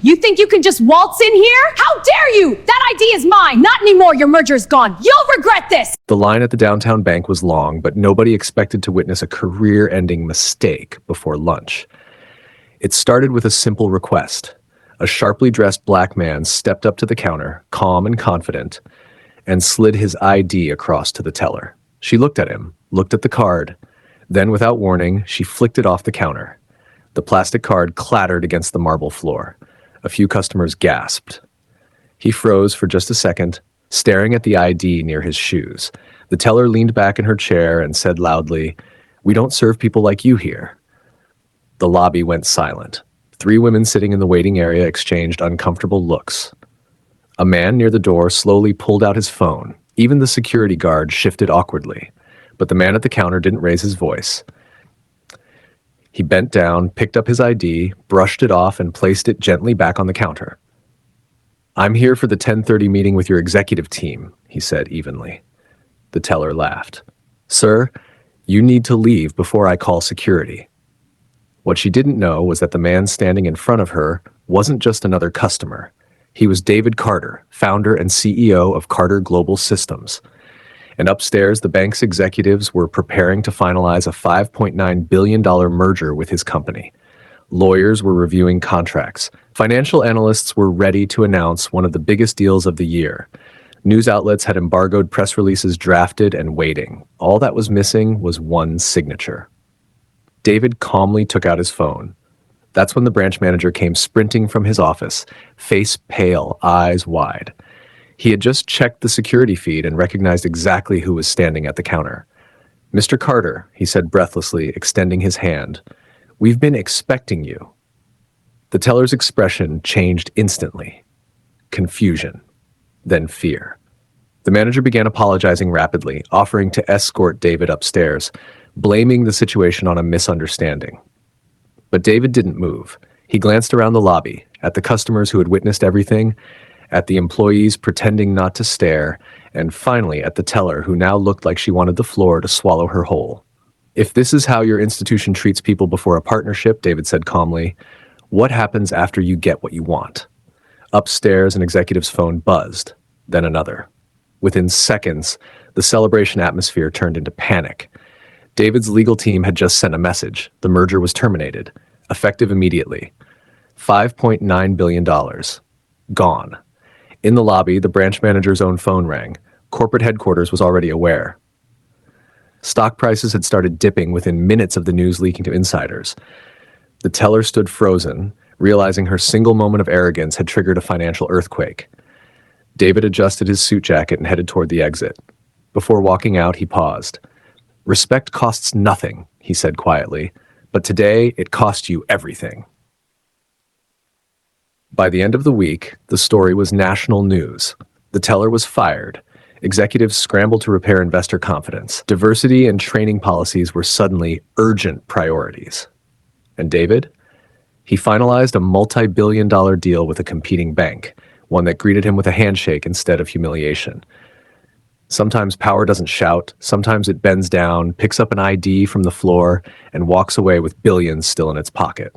You think you can just waltz in here? How dare you! That ID is mine! Not anymore, your merger is gone. You'll regret this! The line at the downtown bank was long, but nobody expected to witness a career-ending mistake before lunch. It started with a simple request. A sharply dressed black man stepped up to the counter, calm and confident, and slid his ID across to the teller. She looked at him, looked at the card. Then, without warning, she flicked it off the counter. The plastic card clattered against the marble floor. A few customers gasped. He froze for just a second, staring at the ID near his shoes. The teller leaned back in her chair and said loudly, "We don't serve people like you here." The lobby went silent. 3 women sitting in the waiting area exchanged uncomfortable looks. A man near the door slowly pulled out his phone. Even the security guard shifted awkwardly, but the man at the counter didn't raise his voice. He bent down, picked up his ID, brushed it off, and placed it gently back on the counter. "I'm here for the 10:30 meeting with your executive team," he said evenly. The teller laughed. "Sir, you need to leave before I call security." What she didn't know was that the man standing in front of her wasn't just another customer. He was David Carter, founder and CEO of Carter Global Systems. And upstairs, the bank's executives were preparing to finalize a $5.9 billion merger with his company. Lawyers were reviewing contracts. Financial analysts were ready to announce one of the biggest deals of the year. News outlets had embargoed press releases drafted and waiting. All that was missing was one signature. David calmly took out his phone. That's when the branch manager came sprinting from his office, face pale, eyes wide. He had just checked the security feed and recognized exactly who was standing at the counter. "Mr. Carter," he said breathlessly, extending his hand, "we've been expecting you." The teller's expression changed instantly. Confusion, then fear. The manager began apologizing rapidly, offering to escort David upstairs, blaming the situation on a misunderstanding. But David didn't move. He glanced around the lobby, at the customers who had witnessed everything, at the employees pretending not to stare, and finally at the teller who now looked like she wanted the floor to swallow her whole. "If this is how your institution treats people before a partnership," David said calmly, "what happens after you get what you want?" Upstairs, an executive's phone buzzed, then another. Within seconds, the celebration atmosphere turned into panic. David's legal team had just sent a message. The merger was terminated, effective immediately. $5.9 billion. Gone. In the lobby, the branch manager's own phone rang. Corporate headquarters was already aware. Stock prices had started dipping within minutes of the news leaking to insiders. The teller stood frozen, realizing her single moment of arrogance had triggered a financial earthquake. David adjusted his suit jacket and headed toward the exit. Before walking out, he paused. "Respect costs nothing," he said quietly, "but today it cost you everything." By the end of the week, the story was national news. The teller was fired. Executives scrambled to repair investor confidence. Diversity and training policies were suddenly urgent priorities. And David? He finalized a multi-billion-dollar deal with a competing bank, one that greeted him with a handshake instead of humiliation. Sometimes power doesn't shout, sometimes it bends down, picks up an ID from the floor, and walks away with billions still in its pocket.